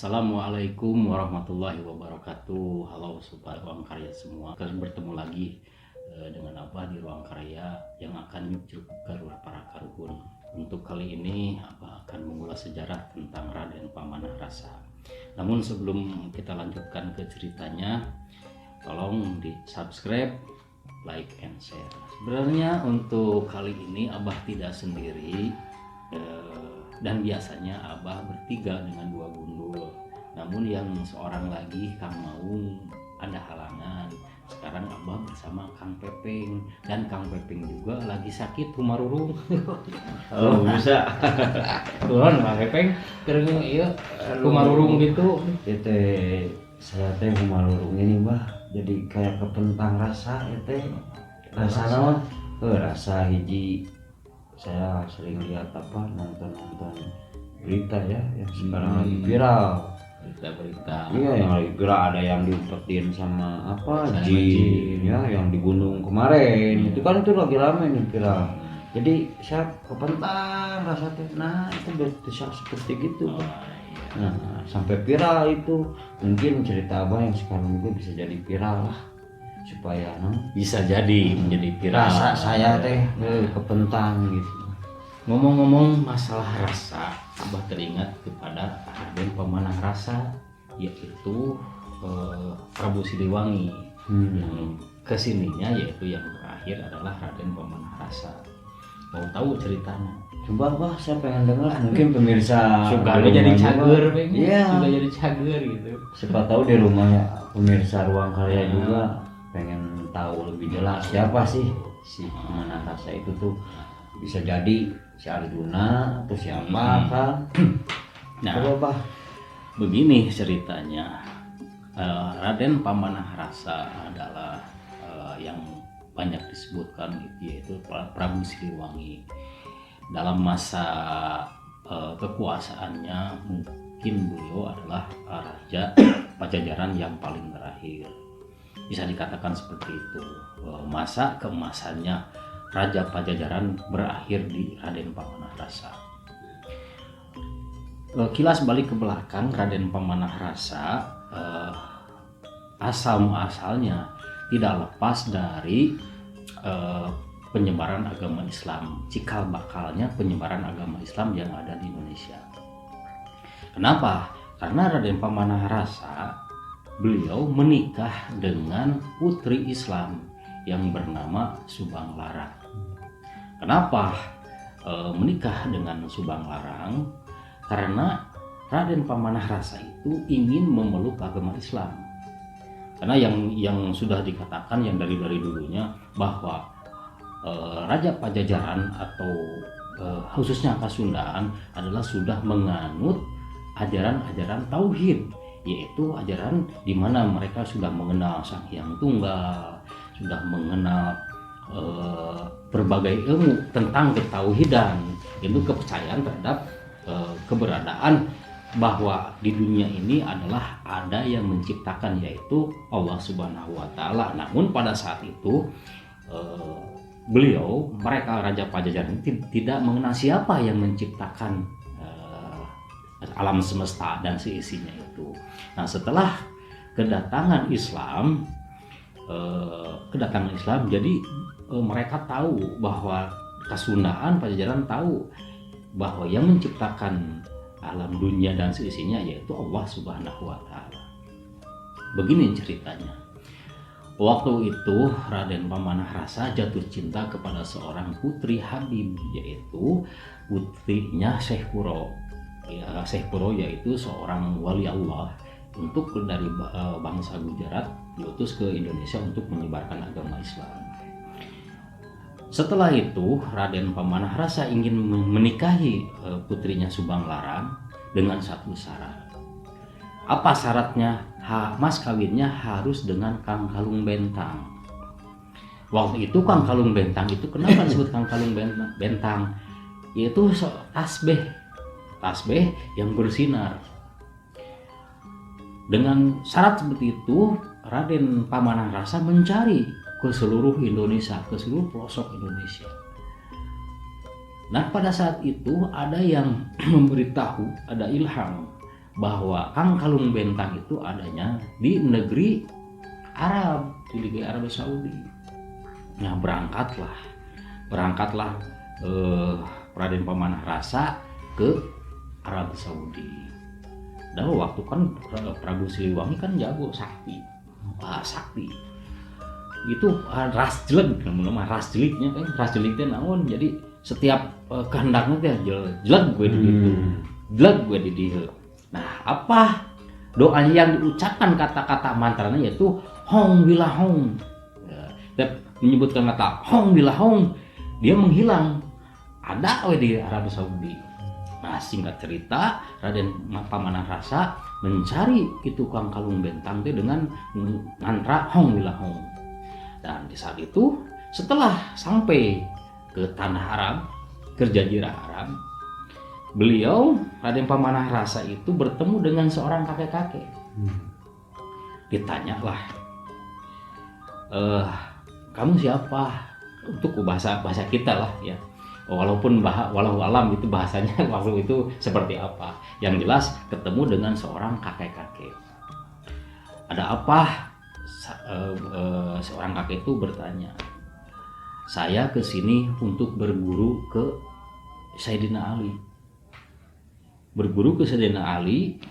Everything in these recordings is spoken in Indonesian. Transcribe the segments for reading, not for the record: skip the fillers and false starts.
Assalamualaikum warahmatullahi wabarakatuh. Halo sobat Ruang Karya semua. Kalian bertemu lagi dengan Abah di Ruang Karya yang akan nyucuk garura para karuhun. Untuk kali ini Abah akan mengulas sejarah tentang Raden Pamanah Rasa. Namun sebelum kita lanjutkan ke ceritanya, tolong di subscribe, like, and share. Sebenarnya untuk kali ini Abah tidak sendiri. Dan biasanya Abah bertiga dengan dua gundul. Namun yang seorang lagi Kang Maung ada halangan. Sekarang Abah bersama Kang Pepeng. Dan Kang Pepeng juga lagi sakit humarurung. Oh bisa. Turun Kang Pepeng kering iya humarurung gitu. Itu saya teh humarurung ini bah. Jadi kayak kepentang rasa itu. Rasa naon? Rasa hiji. Saya sering lihat nonton berita ya yang sekarang lagi viral. Berita-berita. Iya yang lagi viral, ada yang diumpetin sama jin ya yang di gunung kemarin. Itu kan itu lagi rame nih viral. Jadi saya kepentang rasa teh. Nah itu bisa seperti gitu. Nah sampai viral itu, mungkin cerita Abah yang sekarang juga bisa jadi viral lah, supaya Bisa jadi menjadi viral. rasa saya teh kepentang gitu. Ngomong-ngomong masalah rasa, Abah teringat kepada Raden Pamanah Rasa, yaitu Prabu Siliwangi. Yang kesininya yaitu yang terakhir adalah Raden Pamanah Rasa. Mau tahu ceritanya? Coba bah, saya pengen dengar. Mungkin pemirsa Suka jadi cager, iya. Suka jadi cager gitu. Siapa tahu di rumahnya pemirsa Ruang Karya juga pengen tahu lebih jelas siapa sih si Pamanah Rasa itu tuh. Bisa jadi si Arjuna atau siapa kan. Nah, coba bah. Begini ceritanya. Raden Pamanah Rasa adalah yang banyak disebutkan yaitu Prabu Siliwangi. Dalam masa kekuasaannya mungkin beliau adalah raja Pajajaran yang paling terakhir. Bisa dikatakan seperti itu. Masa keemasannya Raja Pajajaran berakhir di Raden Pamanah Rasa. Kilas balik ke belakang, Raden Pamanah Rasa asal-muasalnya tidak lepas dari penyebaran agama Islam, cikal bakalnya penyebaran agama Islam yang ada di Indonesia. Kenapa? Karena Raden Pamanah Rasa beliau menikah dengan putri Islam yang bernama Subang Larang. Kenapa menikah dengan Subang Larang? Karena Raden Pamanah Rasa itu ingin memeluk agama Islam. Karena yang sudah dikatakan yang dari dulunya bahwa Raja Pajajaran atau khususnya Kasundaan adalah sudah menganut ajaran-ajaran tauhid, yaitu ajaran di mana mereka sudah mengenal Sang Hyang Tunggal, sudah mengenal berbagai ilmu tentang ketauhidan, itu kepercayaan terhadap keberadaan bahwa di dunia ini adalah ada yang menciptakan, yaitu Allah Subhanahu wa Ta'ala. Namun pada saat itu mereka Raja Pajajaran tidak mengenal siapa yang menciptakan alam semesta dan seisinya itu. Nah, setelah kedatangan Islam, jadi mereka tahu bahwa Kasundaan Pajajaran tahu bahwa yang menciptakan alam dunia dan seisinya yaitu Allah Subhanahu wa Ta'ala. Begini ceritanya. Waktu itu Raden Pamanah Rasa jatuh cinta kepada seorang putri Habib, yaitu putrinya Syekh Kuro. Ya, Syekh Kuro yaitu seorang wali Allah dari bangsa Gujarat, diutus ke Indonesia untuk menyebarkan agama Islam. Setelah itu Raden Pamanah Rasa ingin menikahi putrinya Subang Larang dengan satu syarat. Apa syaratnya? Mas kawinnya harus dengan Kang Kalung Bentang. Waktu itu Kang Kalung Bentang itu kenapa disebut Kang Kalung Bentang? Yaitu tasbih yang bersinar. Dengan syarat seperti itu, Raden Pamanah Rasa mencari ke seluruh Indonesia, ke seluruh pelosok Indonesia. Nah, pada saat itu ada yang memberitahu, ada ilham bahwa Kang Kalung Bentang itu adanya di negeri Arab, di negeri Arab Saudi. Nah berangkatlah Raden Pamanah Rasa ke Arab Saudi. Dan waktu kan Prabu Siliwangi kan jago sakti, itu ras jeleg, namanya ras jeliknya kan, ras jeliknya naon, jadi setiap kehendaknya teh jeleg gue di dieu. Nah apa doanya yang diucapkan kata-kata mantranya yaitu Hong Wilahong. Ya, menyebutkan kata Hong Wilahong, dia menghilang, ada di Arab Saudi. Nah singkat cerita Raden Pamanah Rasa mencari itu Kang Kalung Bentang dengan mantra Hong Wilahong. Dan di saat itu setelah sampai ke tanah Arab, ke Jazirah Arab, beliau Raden Pamanah Rasa itu bertemu dengan seorang kakek-kakek. Ditanyalah, kamu siapa? Untuk bahasa kita lah ya. Walaupun walau alam itu bahasanya waktu itu seperti apa. Yang jelas ketemu dengan seorang kakek-kakek. Ada apa? Seorang kakek itu bertanya, saya kesini untuk berburu ke Sayyidina Ali. Berburu ke Sayyidina Ali.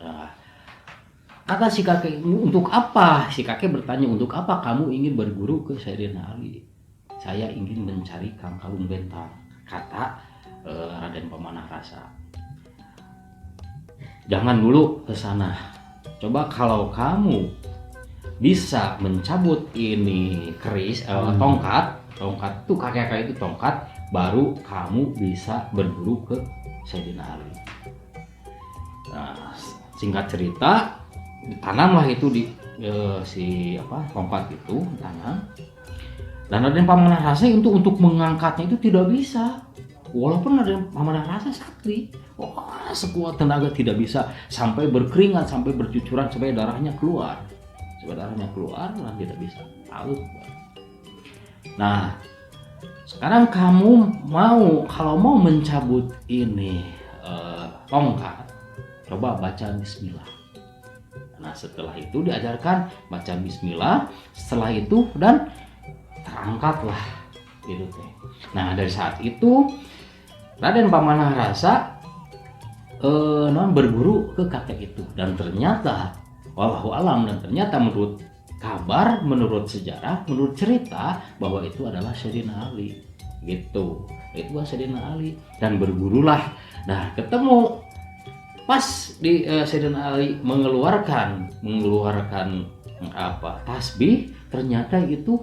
Nah, kata si kakek, untuk apa? Si kakek bertanya, untuk apa kamu ingin berburu ke Sayyidina Ali? Saya ingin mencari Kang Kalung Bentang, kata Raden Pamanah Rasa. Jangan dulu ke sana. Coba kalau kamu bisa mencabut ini keris, tongkat itu kakek-kakek itu tongkat, baru kamu bisa berburu ke Sayyidina Ali. Nah, singkat cerita, ditanamlah itu di tongkat itu ditanam. Dan Raden Pamanah Rasa untuk mengangkatnya itu tidak bisa. Walaupun Raden Pamanah Rasa sakti, sekuat tenaga tidak bisa, sampai berkeringat, sampai bercucuran, sampai darahnya keluar. Dan tidak bisa. Nah, sekarang kamu kalau mau mencabut ini tongkat, coba baca Bismillah. Nah, setelah itu diajarkan baca Bismillah. Setelah itu dan terangkatlah gitu teh. Nah dari saat itu Raden Pamanah Rasa berburu ke kakek itu, dan ternyata wallahu alam, dan ternyata menurut kabar, menurut sejarah, menurut cerita bahwa itu adalah Sayyidina Ali gitu. Itu adalah Sayyidina Ali, dan berburulah. Nah ketemu pas di Sayyidina Ali mengeluarkan tasbih, ternyata itu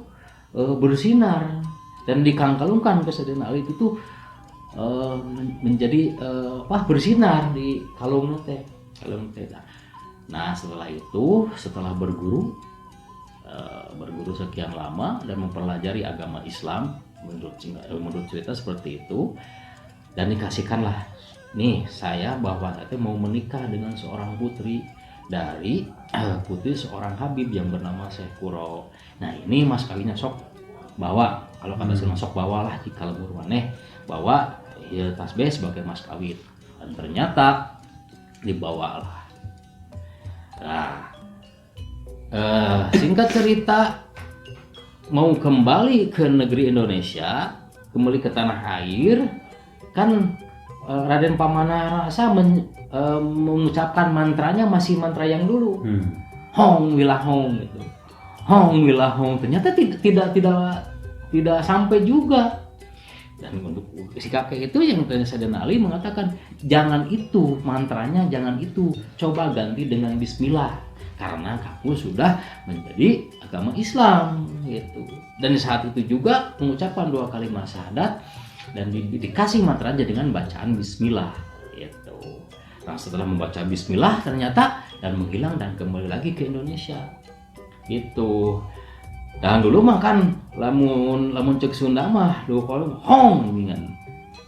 bersinar dan dikangkalungkan ke Sayyidina Ali itu tuh menjadi bersinar di kalung teh. Nah setelah berguru sekian lama dan mempelajari agama Islam, menurut cerita seperti itu, dan dikasihkanlah nih saya bahwa saya mau menikah dengan seorang putri dari putri seorang Habib yang bernama Syekh Kuro. Nah ini mas kawinnya sok bawa, kalau kata si sok bawalah di kalembur maneh, bawa ya, tasbih sebagai mas kawin. Dan ternyata dibawalah. Nah singkat cerita, mau kembali ke negeri Indonesia, kembali ke tanah air, kan Raden Pamanah Rasa mengucapkan mantranya masih mantra yang dulu, Hong Wilahong gitu. Hong Wilahong, ternyata tidak sampai juga. Dan untuk si kakek itu yang tanya Sayyidina Ali mengatakan, jangan itu mantranya, jangan itu, coba ganti dengan Bismillah, karena kamu sudah menjadi agama Islam gitu. Dan saat itu juga mengucapkan 2 kalimat syahadat dan dikasih mantranya dengan bacaan Bismillah gitu. Nah setelah membaca Bismillah ternyata dan menghilang dan kembali lagi ke Indonesia gitu. Dan dulu mah kan lamun cek Sunda mah dulu kalau hong dengan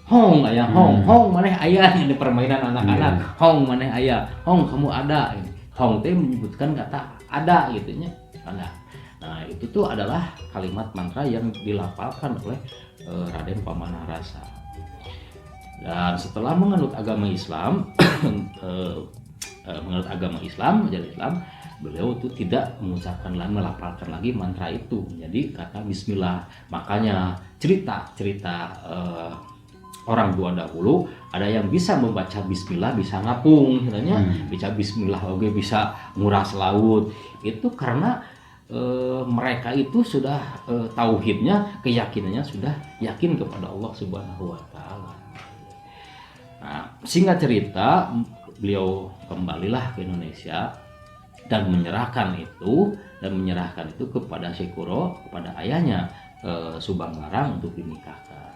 hong aya hong maneh aya ini permainan anak-anak. Hong maneh aya, hong kamu ada. Hong teh menyebutkan kata ada gitu nya. Nah itu tuh adalah kalimat mantra yang dilafalkan oleh Raden Pamanah Rasa. Dan setelah menganut agama Islam menurut agama Islam, ajaran Islam, beliau itu tidak mengucapkan lagi, melafalkan lagi mantra itu. Jadi kata Bismillah. Makanya cerita orang tua dahulu ada yang bisa membaca Bismillah, bisa ngapung, sebenarnya bisa Bismillah, oke, bisa nguras laut. Itu karena mereka itu sudah tauhidnya, keyakinannya sudah yakin kepada Allah Subhanahu wa taala. Nah, singkat cerita, beliau kembalilah ke Indonesia dan menyerahkan itu kepada Syekh Kuro, kepada ayahnya Subang Larang untuk dinikahkan.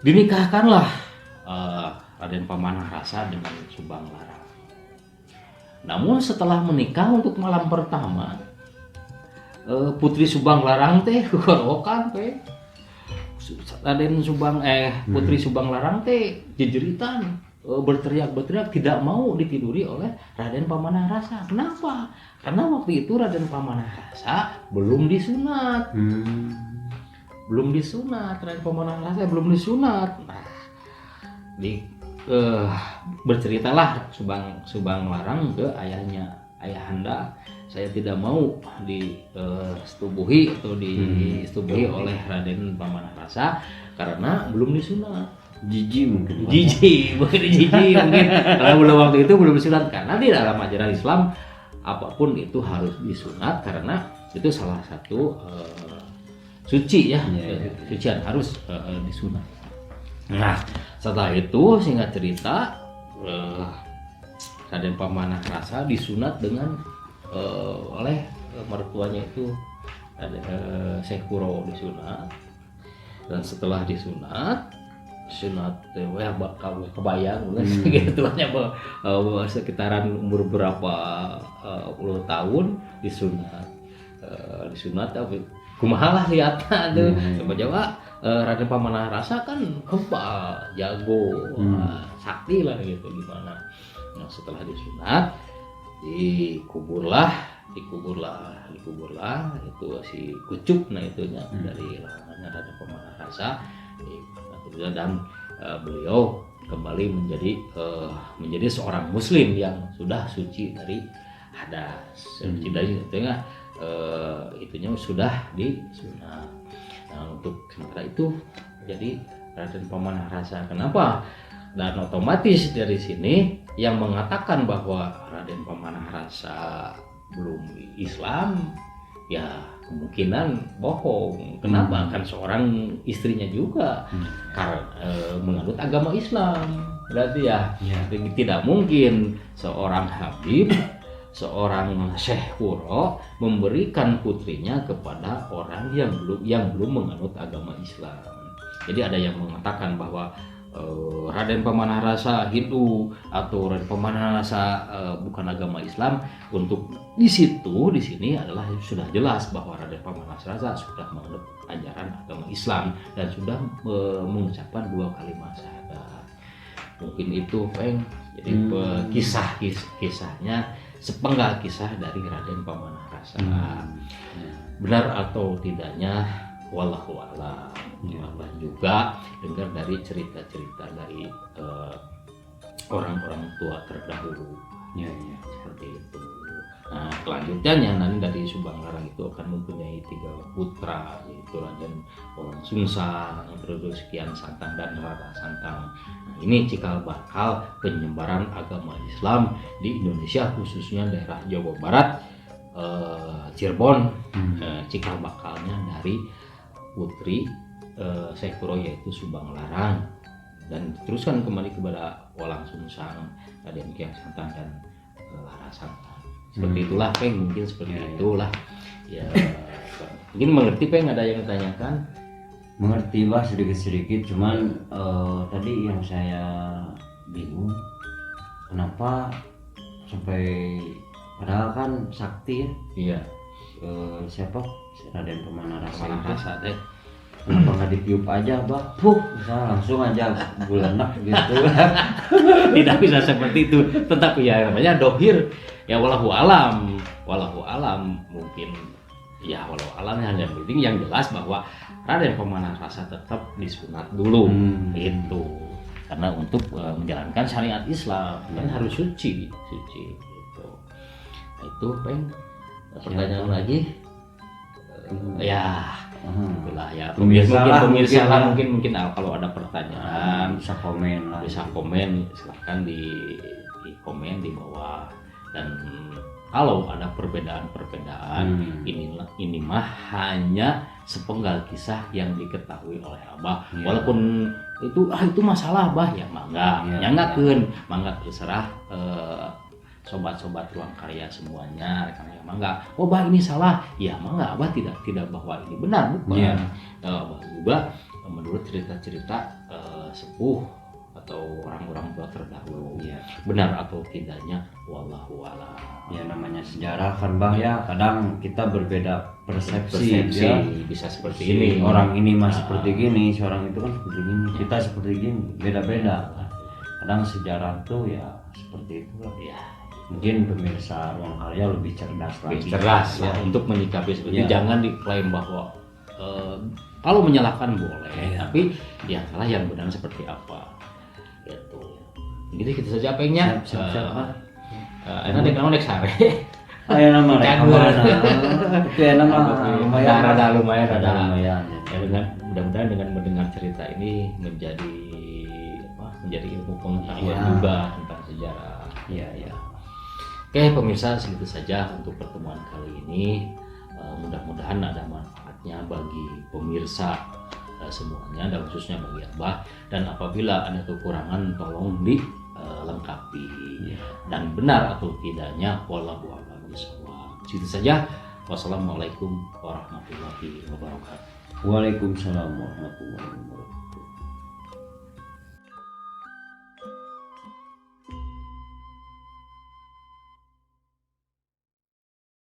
Dinikahkanlah Raden Pamanah Rasa dengan Subang Larang. Namun setelah menikah untuk malam pertama, Putri Subang Larang teh kekorokan teh. Putri Subang Larang teh jejeritan, berteriak-teriak, tidak mau ditiduri oleh Raden Pamanah Rasa. Kenapa? Karena waktu itu Raden Pamanah Rasa belum disunat. Raden Pamanah Rasa belum disunat. Nah, berceritalah Subang Larang ke ayahnya, ayahanda, saya tidak mau disetubuhi oleh Raden Pamanah Rasa karena belum disunat. Jijik mungkin Karena belum, waktu itu belum disunat, karena di dalam ajaran Islam apapun itu harus disunat karena itu salah satu suci ya, sucian harus disunat. Nah, setelah itu singkat cerita Raden Pamanah Rasa disunat dengan oleh mertuanya itu Syekh Kuro disunat. Dan setelah disunat bakal kebayang gitu hanya sekitaran umur berapa puluh tahun disunat tapi kumaha lah lihatnya tuh. Coba Jawa Raden Pamanah Rasa kan kebal, jago, sakti lah gitu gimana. Nah, setelah disunat dikuburlah itu si kucuk, nah itunya dari lengannya Raden Pamanah Rasa, dan beliau kembali menjadi seorang muslim yang sudah suci dari hadas, suci dari itunya sudah disunat. Nah, untuk sementara itu jadi Raden Pamanah Rasa. Kenapa? Dan otomatis dari sini yang mengatakan bahwa Raden Pamanah Rasa belum Islam, ya kemungkinan bohong. Kenapa? Kan seorang istrinya juga menganut agama Islam. Berarti ya tidak mungkin seorang Habib, seorang Syekh Kuro memberikan putrinya kepada orang yang belum menganut agama Islam. Jadi ada yang mengatakan bahwa Raden Pamanah Rasa Hindu atau Raden Pamanah Rasa bukan agama Islam. Untuk di sini adalah sudah jelas bahwa Raden Pamanah Rasa sudah menganut ajaran agama Islam dan sudah mengucapkan 2 kalimat syahadat. Mungkin itu jadi kisahnya sepenggal kisah dari Raden Pamanah Rasa. Benar atau tidaknya wallahu a'lam. Allah juga dengar dari cerita-cerita dari orang-orang tua terdahulu. Seperti itu. Nah, selanjutnya nanti dari Subang Larang itu akan mempunyai 3 putra, yaitu Raden Wolang Sungsang, terus Kian Santang dan Rara Santang. Nah, ini cikal bakal penyebaran agama Islam di Indonesia, khususnya daerah Jawa Barat, Cirebon. Cikal bakalnya dari putri Syekh Kuro yaitu Subang Larang, dan teruskan kembali kepada Wolang Sungsang, Raden Kian Santang dan Rara Santang. Seperti itulah mungkin seperti itulah ya. Mungkin mengerti ada yang ditanyakan? Mengerti Bah sedikit-sedikit, cuman tadi yang saya bingung kenapa sampai, padahal kan sakti ya. Iya. Siapa? Raden Pamanah Rasa deh. Kenapa nggak ditiup aja, Bah? Bisa langsung aja bulanak gitu. Tidak bisa seperti itu. Tetapi ya namanya dohir. Ya wallahu alam mungkin ya wallahu alam, yang penting yang jelas bahwa Raden Pamanah Rasa tetap disunat dulu. Itu karena untuk menjalankan syariat Islam kan harus suci gitu. Nah, itu Peng, pertanyaan lagi ya itulah ya pemirsa lah mungkin kalau ada pertanyaan bisa komen lah, bisa komen, silahkan di komen di bawah. Dan kalau ada perbedaan ini mah hanya sepenggal kisah yang diketahui oleh Abah. Walaupun itu masalah Abah ya mangga nyangakeun, mangga terserah sobat-sobat Ruang Karya semuanya, rekan-rekan mangga. Oh Bah ini salah, ya mangga Abah tidak bahwa ini benar bukan. Abah juga menurut cerita-cerita sepuh atau orang-orang tua terdahulu, benar atau tidaknya wallahu a'lam. Ya namanya sejarah kan Bang ya, kadang kita berbeda persepsi ya. Bisa seperti ini, orang ini mah seperti gini, seorang itu kan seperti gini, kita seperti gini, beda-beda. Kadang sejarah tuh ya seperti itu lah ya. Mungkin pemirsa Ruang Karya lebih cerdas lagi. Ya, untuk menyikapi seperti jangan diklaim bahwa kalau menyalahkan boleh, tapi ya salah yang benar seperti apa gitu. Jadi kita saja pengennya enak dek sare. Ayo nama rek mana? Itu enak lumayan. Ya, mudah-mudahan dengan mendengar cerita ini menjadi ilmu pengetahuan juga tentang sejarah. Iya. Oke pemirsa, segitu saja untuk pertemuan kali ini. Mudah-mudahan ada manfaatnya bagi pemirsa semuanya dan khususnya bagi Abah. Dan apabila ada kekurangan tolong dilengkapi dan benar atau tidaknya wallahu a'lam bishawab. Segitu saja. Wassalamualaikum warahmatullahi wabarakatuh. Waalaikumsalam warahmatullahi wabarakatuh.